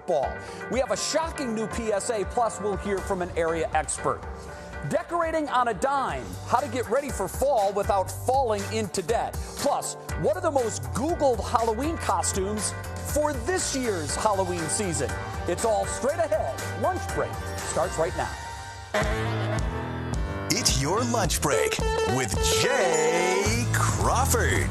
football. We have a shocking new PSA, plus we'll hear from an area expert. Decorating on a dime, how to get ready for fall without falling into debt. Plus, what are the most Googled Halloween costumes for this year's Halloween season? It's all straight ahead. Lunch break starts right now. It's your lunch break with Jay Crawford.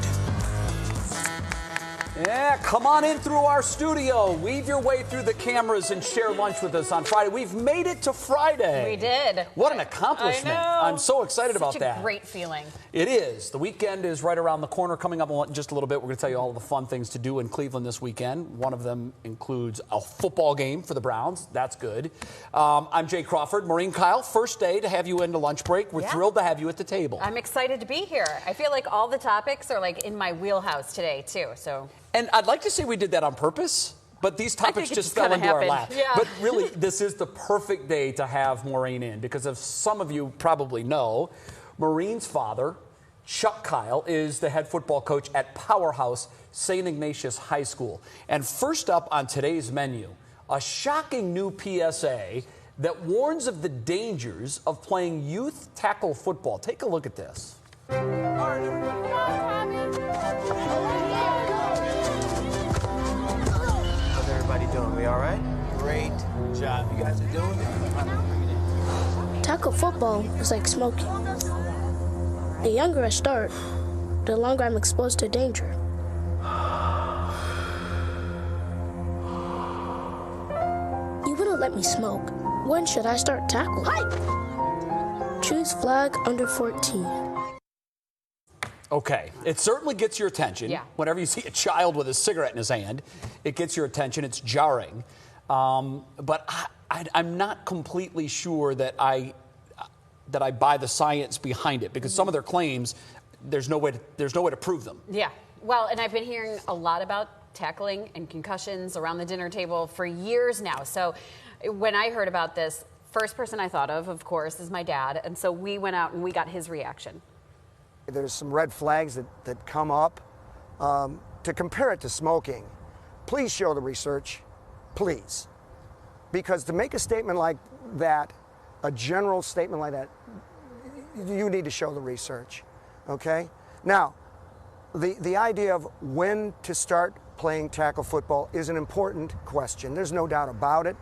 Yeah, come on in through our studio. Weave your way through the cameras and share lunch with us on Friday. We've made it to Friday. We did. What an accomplishment. I know. I'm so excited about that. Such a great feeling. It is. The weekend is right around the corner. Coming up in just a little bit, we're going to tell you all of the fun things to do in Cleveland this weekend. One of them includes a football game for the Browns. That's good. I'm Jay Crawford. Maureen Kyle, first day to have you into lunch break. We're thrilled to have you at the table. I'm excited to be here. I feel like all the topics are like in my wheelhouse today, too. And I'd like to say we did that on purpose, but these topics just fell into our lap. Yeah. But really, this is the perfect day to have Maureen in, because as some of you probably know, Maureen's father, Chuck Kyle, is the head football coach at Powerhouse St. Ignatius High School. And first up on today's menu, a shocking new PSA that warns of the dangers of playing youth tackle football. Take a look at this. Doing? We all right? Great job. You guys are doing it. Tackle football is like smoking. The younger I start, the longer I'm exposed to danger. You wouldn't let me smoke. When should I start tackling? Choose flag under 14. Okay, it certainly gets your attention. Yeah. Whenever you see a child with a cigarette in his hand, it gets your attention. It's jarring. But I'm not completely sure that I buy the science behind it, because some of their claims, there's no way to prove them. Yeah. Well, and I've been hearing a lot about tackling and concussions around the dinner table for years now. So when I heard about this, first person I thought of course, is my dad. And so we went out and we got his reaction. There's some red flags that come up. To compare it to smoking, please show the research, please. Because to make a statement like that, a general statement like that, you need to show the research, okay? Now, the idea of when to start playing tackle football is an important question. There's no doubt about it.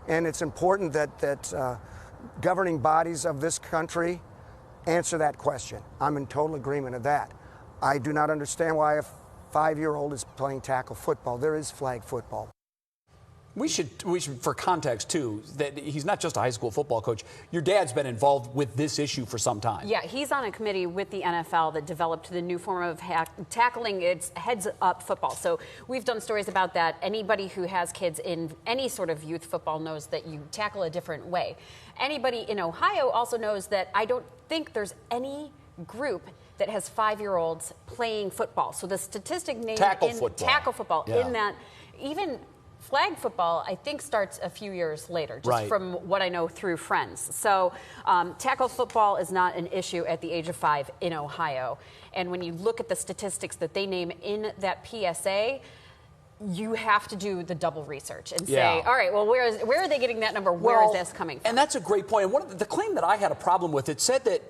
And it's important that governing bodies of this country answer that question. I'm in total agreement of that. I do not understand why a 5-year-old is playing tackle football. There is flag football. We should, for context too, that he's not just a high school football coach. Your dad's been involved with this issue for some time. Yeah, he's on a committee with the NFL that developed the new form of tackling. It's heads-up football. So we've done stories about that. Anybody who has kids in any sort of youth football knows that you tackle a different way. Anybody in Ohio also knows that I don't think there's any group that has 5-year-olds playing football. So the statistic named tackle football in that, even flag football, I think, starts a few years later, just from what I know through friends. So tackle football is not an issue at the age of 5 in Ohio. And when you look at the statistics that they name in that PSA, you have to do the double research and say, all right, well, where are they getting that number? Where is this coming from? And that's a great point. And one of the claim that I had a problem with, it said that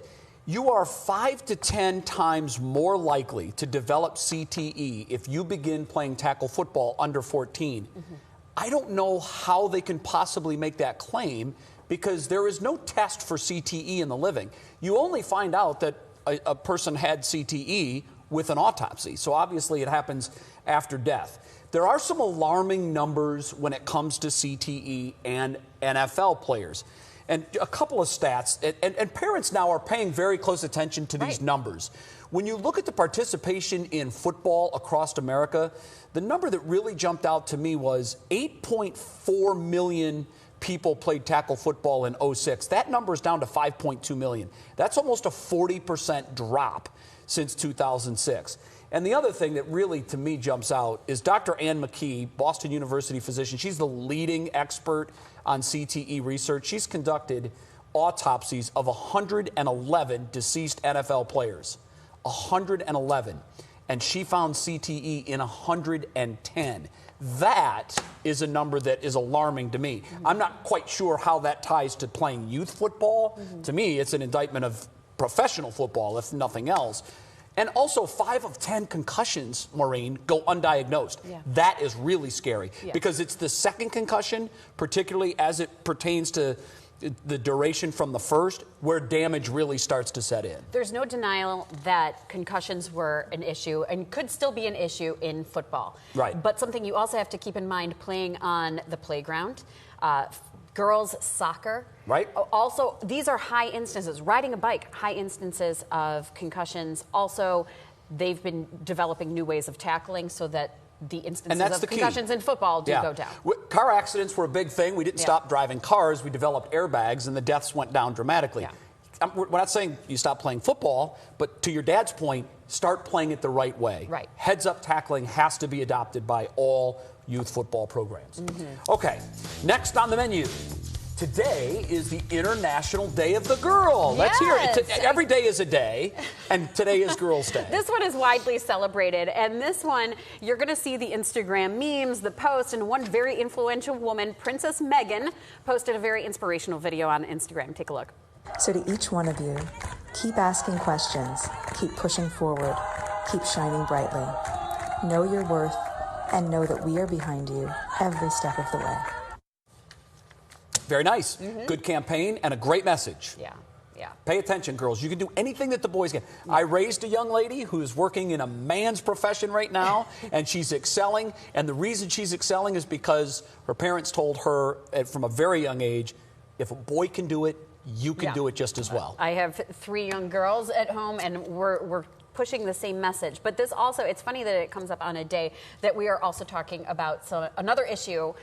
you are 5 to 10 times more likely to develop CTE if you begin playing tackle football under 14. Mm-hmm. I don't know how they can possibly make that claim, because there is no test for CTE in the living. You only find out that a person had CTE with an autopsy. So obviously it happens after death. There are some alarming numbers when it comes to CTE and NFL players. And a couple of stats, and parents now are paying very close attention to these numbers. When you look at the participation in football across America, the number that really jumped out to me was 8.4 million people played tackle football in 06. That number is down to 5.2 million. That's almost a 40% drop since 2006. And the other thing that really, to me, jumps out is Dr. Ann McKee, Boston University physician. She's the leading expert on CTE research. She's conducted autopsies of 111 deceased NFL players. 111. and she found CTE in 110. That is a number that is alarming to me. I'm not quite sure how that ties to playing youth football. To me, it's an indictment of professional football, if nothing else. And also, 5 of 10 concussions, Maureen, go undiagnosed. Yeah. That is really scary because it's the second concussion, particularly as it pertains to the duration from the first, where damage really starts to set in. There's no denial that concussions were an issue and could still be an issue in football. Right. But something you also have to keep in mind playing on the playground, girls soccer. Right. Also, these are high instances. Riding a bike, high instances of concussions. Also, they've been developing new ways of tackling so that the instances of concussions in football do go down. Car accidents were a big thing. We didn't stop driving cars. We developed airbags, and the deaths went down dramatically. We're not saying you stop playing football, but to your dad's point, start playing it the right way. Right. Heads-up tackling has to be adopted by all youth football programs. Okay, next on the menu. Today is the International Day of the Girl. Let's hear it. Every day is a day, and today is Girls' Day. This one is widely celebrated, and this one, you're going to see the Instagram memes, the posts, and one very influential woman, Princess Meghan, posted a very inspirational video on Instagram. Take a look. So to each one of you, keep asking questions, keep pushing forward, keep shining brightly. Know your worth, and know that we are behind you every step of the way. Very nice. Good campaign and a great message. Yeah. Pay attention, girls. You can do anything that the boys can. I raised a young lady who's working in a man's profession right now, and she's excelling. And the reason she's excelling is because her parents told her from a very young age, if a boy can do it, you can do it just as well. I have 3 young girls at home, and we're pushing the same message. But this also, it's funny that it comes up on a day that we are also talking about another issue,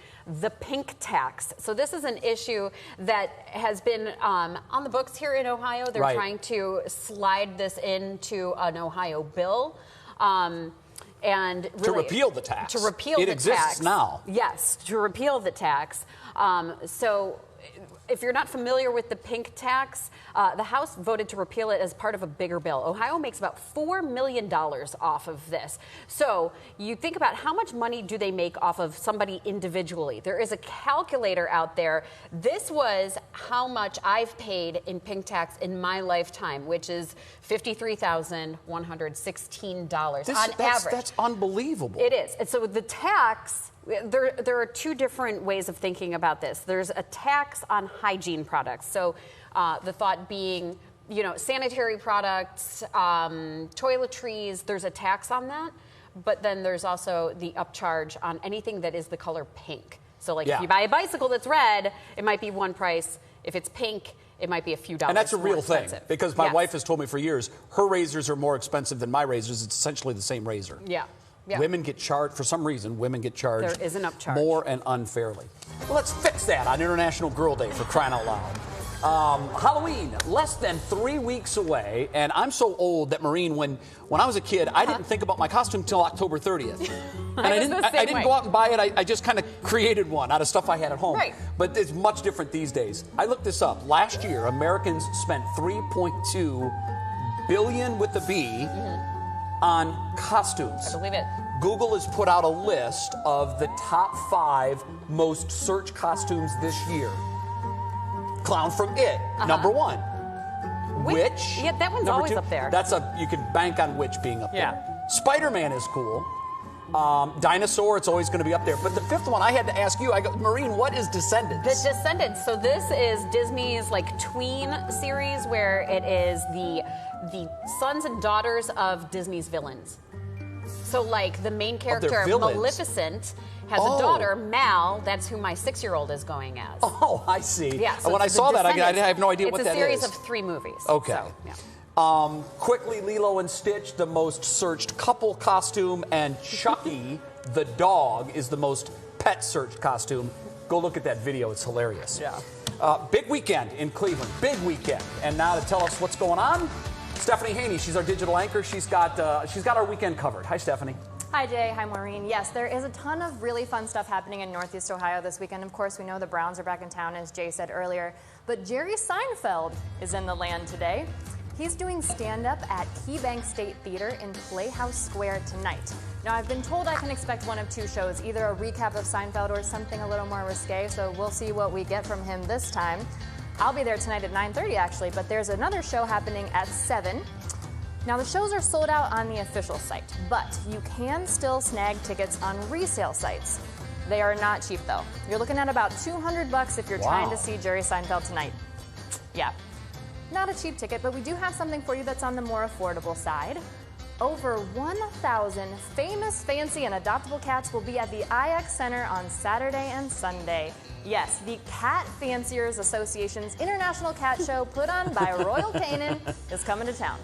the pink tax. So this is an issue that has been on the books here in Ohio. They're trying to slide this into an Ohio bill. And really, to repeal the tax. To repeal the tax. It exists now. Yes, to repeal the tax. So if you're not familiar with the pink tax, the House voted to repeal it as part of a bigger bill. Ohio makes about $4 million off of this. So you think about how much money do they make off of somebody individually. There is a calculator out there. This was how much I've paid in pink tax in my lifetime, which is $53,116 on average. That's unbelievable. It is. And so the tax... There are 2 different ways of thinking about this. There's a tax on hygiene products. So the thought being, sanitary products, toiletries, there's a tax on that. But then there's also the upcharge on anything that is the color pink. So like if you buy a bicycle that's red, it might be one price. If it's pink, it might be a few dollars. And that's a real thing, expensive. because my wife has told me for years, her razors are more expensive than my razors. It's essentially the same razor. Yeah. Women get charged, for some reason, women get charged there is an upcharge. more and unfairly. Well, let's fix that on International Girl Day, for crying out loud. Halloween, less than 3 weeks away, and I'm so old that, Maureen, when I was a kid, I didn't think about my costume until October 30th. And I didn't go out and buy it. I just kind of created one out of stuff I had at home. Right. But it's much different these days. I looked this up. Last year, Americans spent $3.2 billion with the B on costumes. I believe it. Google has put out a list of the top 5 most searched costumes this year. Clown from It, number 1. Witch. Yeah, that one's number always 2. up there. You can bank on Witch being up there. Spider-Man is cool. Dinosaur, it's always going to be up there. But the 5th one, I had to ask you. Maureen, what is Descendants? The Descendants. So this is Disney's tween series, where it is the sons and daughters of Disney's villains. So the main character, Maleficent, has a daughter, Mal. That's who my 6-year-old is going as. Oh, I see. Yeah. So when I saw that, I have no idea what that is. It's a series of 3 movies. Okay. So, Quickly, Lilo and Stitch, the most searched couple costume, and Chucky, the dog, is the most pet searched costume. Go look at that video. It's hilarious. Yeah. Big weekend in Cleveland. Big weekend. And now to tell us what's going on, Stephanie Haney. She's our digital anchor. She's got our weekend covered. Hi, Stephanie. Hi, Jay. Hi, Maureen. Yes, there is a ton of really fun stuff happening in Northeast Ohio this weekend. Of course, we know the Browns are back in town, as Jay said earlier. But Jerry Seinfeld is in the land today. He's doing stand-up at KeyBank State Theater in Playhouse Square tonight. Now, I've been told I can expect one of two shows, either a recap of Seinfeld or something a little more risque, so we'll see what we get from him this time. I'll be there tonight at 9:30, actually, but there's another show happening at 7. Now, the shows are sold out on the official site, but you can still snag tickets on resale sites. They are not cheap, though. You're looking at about $200 if you're trying to see Jerry Seinfeld tonight. Yeah. Not a cheap ticket, but we do have something for you that's on the more affordable side. Over 1,000 famous, fancy, and adoptable cats will be at the IX Center on Saturday and Sunday. Yes, the Cat Fanciers Association's International Cat Show, put on by Royal Canin, is coming to town.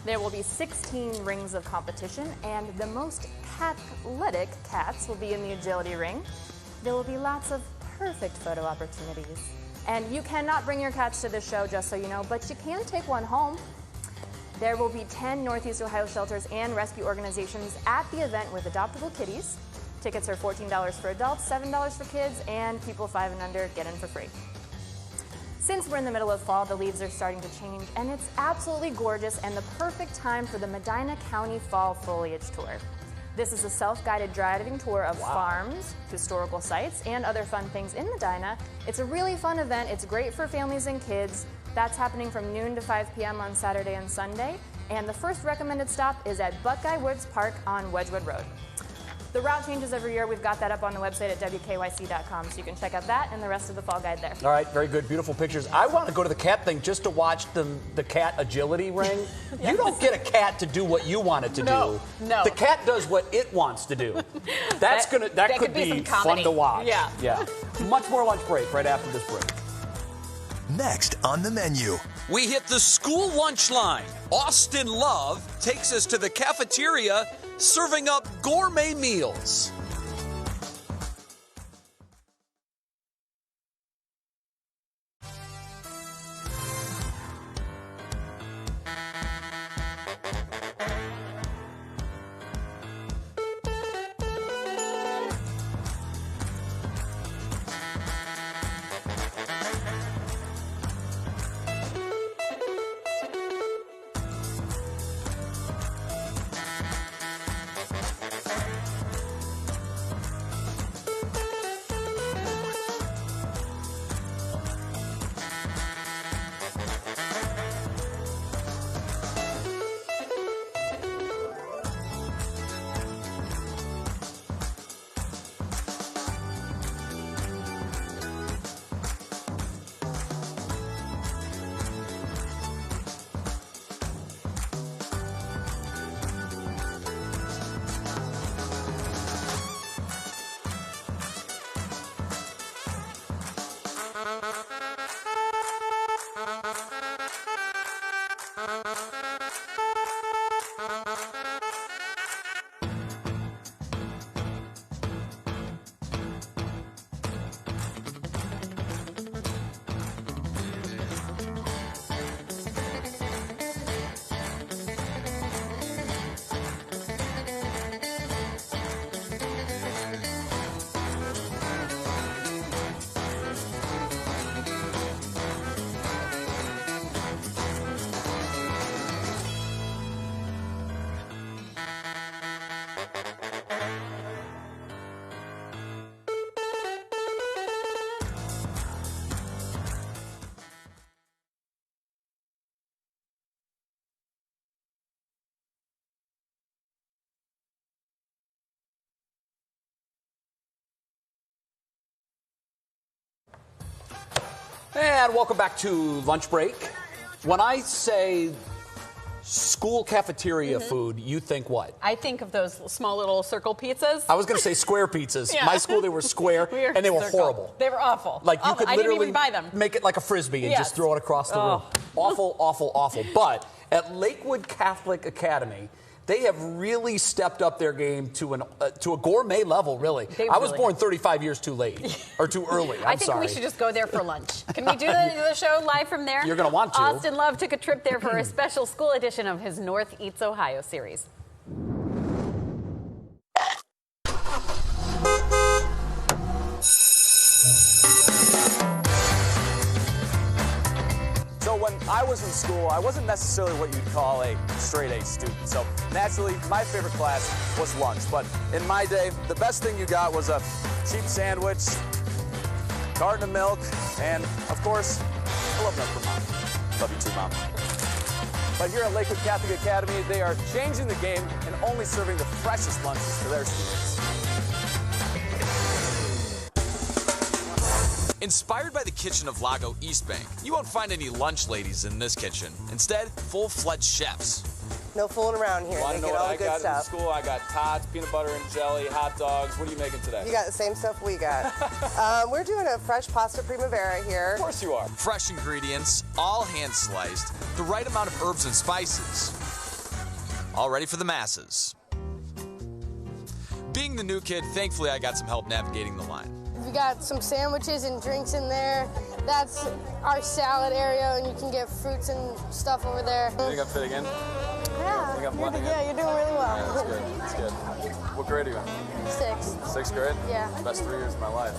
There will be 16 rings of competition, and the most cat-athletic cats will be in the agility ring. There will be lots of perfect photo opportunities. And you cannot bring your cats to the show, just so you know, but you can take one home. There will be 10 Northeast Ohio shelters and rescue organizations at the event with adoptable kitties. Tickets are $14 for adults, $7 for kids, and people 5 and under get in for free. Since we're in the middle of fall, the leaves are starting to change, and it's absolutely gorgeous and the perfect time for the Medina County Fall Foliage Tour. This is a self-guided driving tour of farms, historical sites, and other fun things in Medina. It's a really fun event. It's great for families and kids. That's happening from noon to 5 p.m. on Saturday and Sunday. And the first recommended stop is at Buckeye Woods Park on Wedgwood Road. The route changes every year. We've got that up on the website at WKYC.com, so you can check out that and the rest of the fall guide there. All right, very good, beautiful pictures. I want to go to the cat thing just to watch the cat agility ring. Yes. You don't get a cat to do what you want it to do. No. The cat does what it wants to do. That could be fun to watch. Yeah. Much more lunch break right after this break. Next on the menu. We hit the school lunch line. Austin Love takes us to the cafeteria, serving up gourmet meals. And welcome back to Lunch Break. When I say school cafeteria food, you think what? I think of those small little circle pizzas. I was going to say square pizzas. Yeah. My school, they were square, and they were horrible. They were awful. Like you could I didn't literally even buy them. make it like a Frisbee and Yes. just throw it across the room. Awful, awful, awful. But at Lakewood Catholic Academy, they have really stepped up their game to a gourmet level, really. I was born 35 years too late, or too early. I think we should just go there for lunch. Can we do the show live from there? You're going to want to. Austin Love took a trip there for a special school edition of his North Eats Ohio series. So I was in school, I wasn't necessarily what you'd call a straight A student. So naturally, my favorite class was lunch. But in my day, the best thing you got was a cheap sandwich, carton of milk, and of course, I love milk for Mom. Love you too, Mom. But here at Lakewood Catholic Academy, they are changing the game and only serving the freshest lunches to their students. Inspired by the kitchen of Lago East Bank, you won't find any lunch ladies in this kitchen. Instead, full-fledged chefs. No fooling around here. They get all the good stuff. In school, I got tots, peanut butter and jelly, hot dogs. What are you making today? You got the same stuff we got. We're doing a fresh pasta primavera here. Of course you are. Fresh ingredients, all hand-sliced, the right amount of herbs and spices. All ready for the masses. Being the new kid, thankfully I got some help navigating the line. We got some sandwiches and drinks in there. That's our salad area, and you can get fruits and stuff over there. You think I'm fitting in? Yeah, you're doing really well. Yeah, that's good. That's good. What grade are you in? 6. Sixth grade? Yeah. Best 3 years of my life.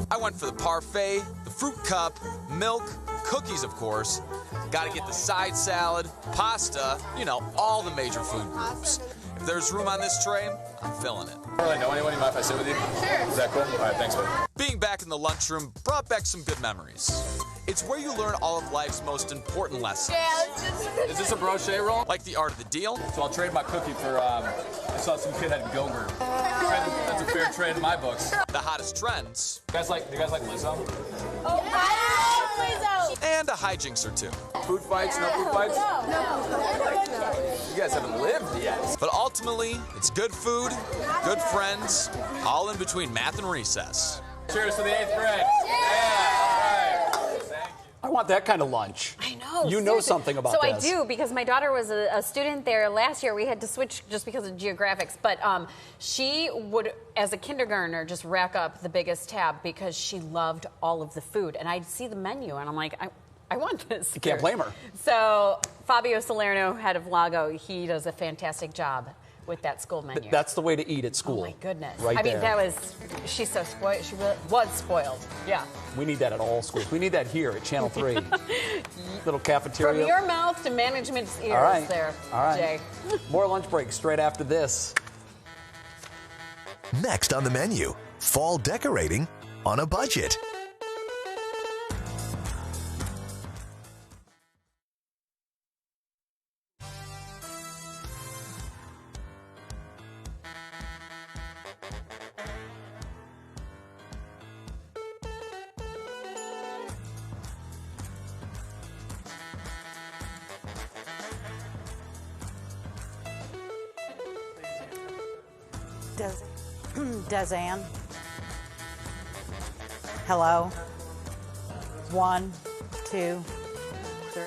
I went for the parfait, the fruit cup, milk, cookies, of course. Gotta get the side salad, pasta, you know, all the major food groups. If there's room on this tray, I'm filling it. I don't really know anyone. You mind if I sit with you? Sure. Is that cool? All right, thanks, buddy. Being back in the lunchroom brought back some good memories. It's where you learn all of life's most important lessons. Yeah, Is this a brochet roll? Like the art of the deal. So I'll trade my cookie for, I saw some kid had Gilbert. That's a fair trade in my books. The hottest trends. Do you guys like Lizzo? Oh, I love Lizzo. And a hijinks or two. Food fights? No food fights? No. You guys haven't lived yet. But ultimately, it's good food, good friends, all in between math and recess. Cheers to the 8th grade. Yeah, all right. Thank you. I want that kind of lunch. I know. You know something about this. this. So I do, because my daughter was a student there last year. We had to switch just because of geographics. But she would, as a kindergartner, just rack up the biggest tab because she loved all of the food. And I'd see the menu, and I'm like, I want this. You can't blame her. So Fabio Salerno, head of Lago, he does a fantastic job with that school menu. That's the way to eat at school. Oh my goodness. Right I mean, there. that was, she's so spoiled. She was spoiled. Yeah. We need that at all schools. We need that here at Channel 3. Little cafeteria. From your mouth to management's ears all right. there, all right. Jay. More lunch breaks straight after this. Next on the menu, fall decorating on a budget. Dezanne. Hello. 1, 2, 3.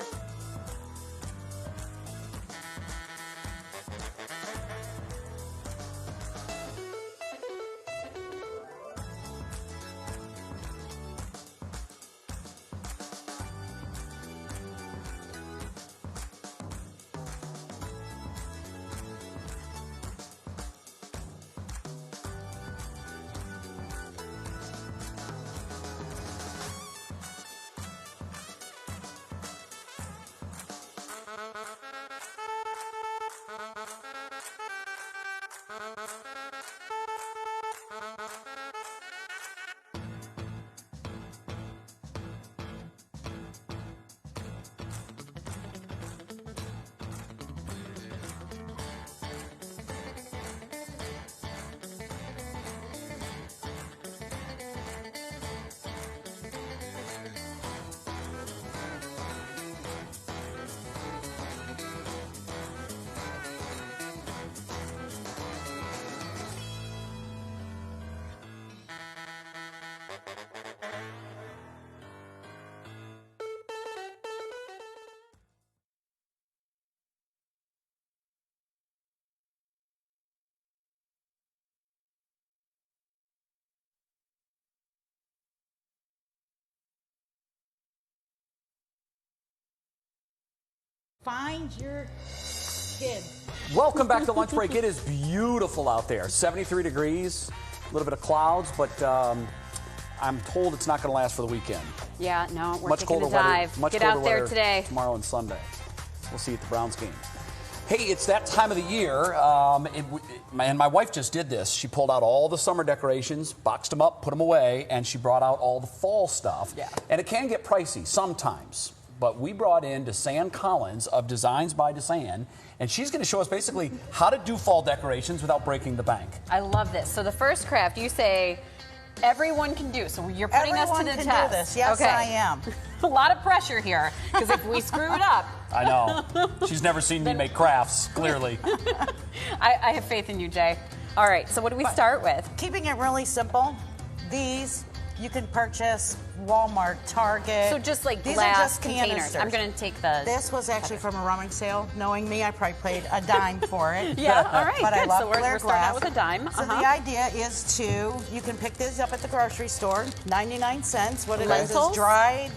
Find your kid. Welcome back to Lunch Break. It is beautiful out there. 73 degrees, a little bit of clouds, but I'm told it's not going to last for the weekend. Yeah, no, we're Much taking colder a dive. Weather, Get out there today. Tomorrow and Sunday. We'll see you at the Browns game. Hey, it's that time of the year, and my wife just did this. She pulled out all the summer decorations, boxed them up, put them away, and she brought out all the fall stuff. Yeah. And it can get pricey sometimes, but we brought in DeSanne Collins of Designs by DeSanne, and she's going to show us basically how to do fall decorations without breaking the bank. I love this. So the first craft, you say everyone can do. So you're putting us to the Everyone test. can do this. Yes, okay. I am. A lot of pressure here, because if we screw it up. I know. She's never seen me make crafts, clearly. I have faith in you, Jay. All right, so what do we start with? Keeping it really simple, these you can purchase Walmart, Target. So just like these glass are just containers. canisters. I'm going to take the... This was actually from a rummage sale. Knowing me, I probably paid a dime for it. Yeah, all right, but good. I love So we're clear starting out glass. with a dime. So the idea is you can pick these up at the grocery store, 99 cents. What it is Lentils? dried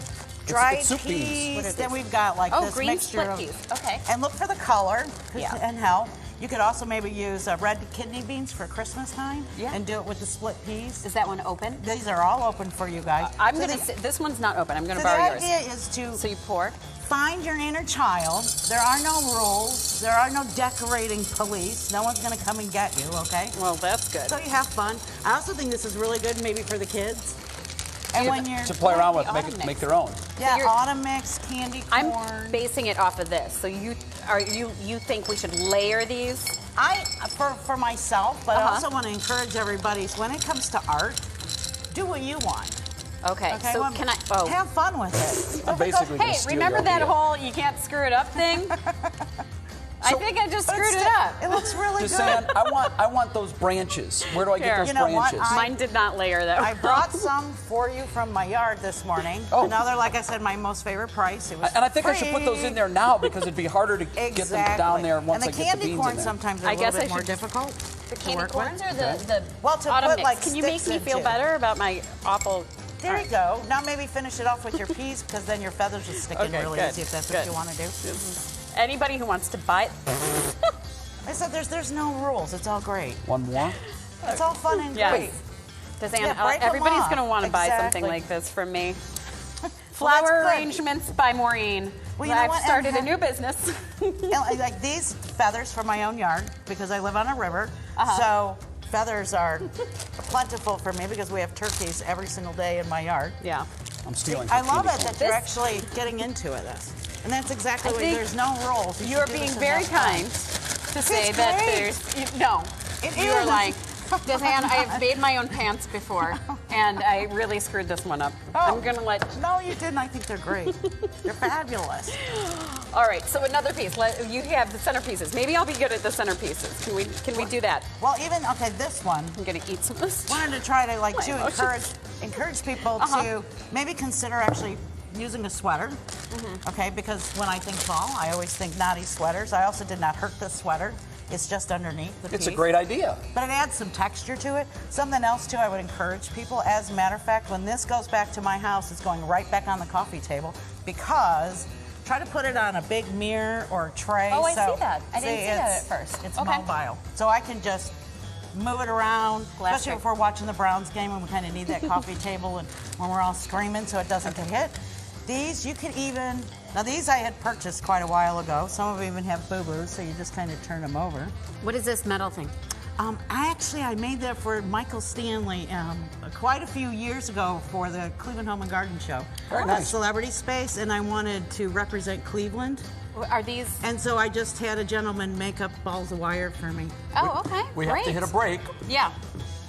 It's soup peas. beans. What is Then this? we've got like Oh, this green mixture split of peas. Okay. And look for the color Yeah. and help. You could also maybe use red kidney beans for Christmas time Yeah. and do it with the split peas. Is that one open? These are all open for you guys. I'm So going to... This one's not open. I'm going to so the borrow yours. idea is to So you pour. find your inner child. There are no rules. There are no decorating police. No one's going to come and get you, okay? Well, that's good. So you have fun. I also think this is really good maybe for the kids. And when you're... To play around with, the autumn mix. make their own. Yeah, you're- autumn mix, candy corn. I'm basing it off of this. So you think we should layer these? For myself, but I Uh-huh. also want to encourage everybody, when it comes to art, do what you want. Okay. Okay, So well, can I? Oh. have fun with it. I'm basically going Hey, to steal remember your that idea. whole you can't screw it up thing? I think I just screwed it up. It looks really good. DeSanne, I want those branches. Where do I get those You know what? branches? Mine did not layer that. I brought some for you from my yard this morning. Oh. And now they're, like I said, my most favorite price. It was And I think I should put those free. in there now because it'd be harder to get them down there once and I the get the candy beans corn in there. sometimes are I a guess little I bit more should- difficult. The to candy work corns with. or the Well, to autumn put, mix? like, Can you make sticks me feel into. better about my awful? There you go. Now maybe finish it off with your peas because then your feathers will stick in Okay, really good, easy if that's good. what you want to do. Anybody who wants to buy it. I said there's no rules. It's all great. One more? It's all fun and Yes. great. DeSanne, Yeah, break 'em everybody's off. going to want to buy something Exactly. like this from me. Well, Flower that's good. arrangements by Maureen. Well, you know I've what? started a And new business. And like these feathers from my own yard because I live on a river. Uh-huh. So feathers are plentiful for me because we have turkeys every single day in my yard. Yeah. I'm stealing. I some love candy it corn. that you're actually getting into it. And that's exactly I what think there's no rules. You You're should do being this and very have fun. kind to say It's that great. there's no. It You're is. like, DeSanne, I have made my own pants before, and I really screwed this one up. I'm gonna let. No, you didn't. I think they're great. They're fabulous. All right, so another piece. You have the centerpieces. Maybe I'll be good at the centerpieces. Can we do that? Well, even okay, this one. I'm gonna eat some of this. Wanted to try to like My to emotions. encourage people Uh-huh. to maybe consider actually using a sweater. Okay, because when I think fall, I always think naughty sweaters. I also did not hurt this sweater. It's just underneath the It's a piece. great idea. But it adds some texture to it. Something else, too, I would encourage people. As a matter of fact, when this goes back to my house, it's going right back on the coffee table because try to put it on a big mirror or tray. Oh, I so, see that. I didn't see that it's- at first. It's Okay. mobile. So I can just move it around, Glass especially tray. if we're watching the Browns game and we kind of need that coffee table and when we're all screaming so it doesn't get hit. These, you can even, now these I had purchased quite a while ago. Some of them even have boo-boos, so you just kind of turn them over. What is this metal thing? I made that for Michael Stanley quite a few years ago for the Cleveland Home and Garden Show. Very nice. Celebrity Space, and I wanted to represent Cleveland. Are these? And so I just had a gentleman make up balls of wire for me. Oh, okay. We Great. have to hit a break. Yeah.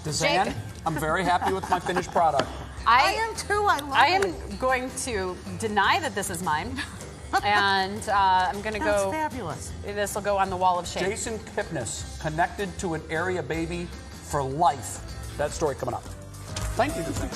DeSanne, Jake. I'm very happy with my finished product. I am too. I love I it. am going to deny that this is mine, and I'm going to That's go. fabulous. This will go on the wall of shame. Jason Kipnis, connected to an area baby for life. That story coming up. Thank you, DeSanne.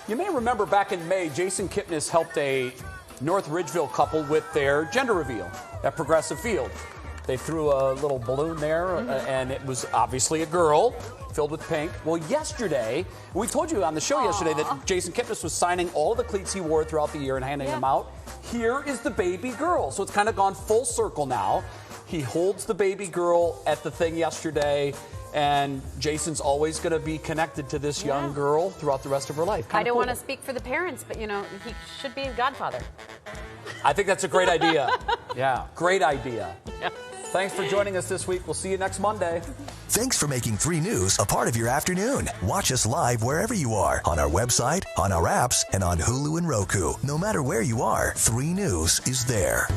You may remember back in May, Jason Kipnis helped a North Ridgeville couple with their gender reveal at Progressive Field. They threw a little balloon there, and it was obviously a girl filled with pink. Well, yesterday, we told you on the show yesterday that Jason Kipnis was signing all the cleats he wore throughout the year and handing them out. Here is the baby girl. So it's kind of gone full circle now. He holds the baby girl at the thing yesterday, and Jason's always going to be connected to this young girl throughout the rest of her life. I don't want to speak for the parents, but, you know, he should be a godfather. I think that's a great idea. Yeah, great idea. Yeah. Thanks for joining us this week. We'll see you next Monday. Thanks for making 3 News a part of your afternoon. Watch us live wherever you are, on our website, on our apps, and on Hulu and Roku. No matter where you are, 3 News is there.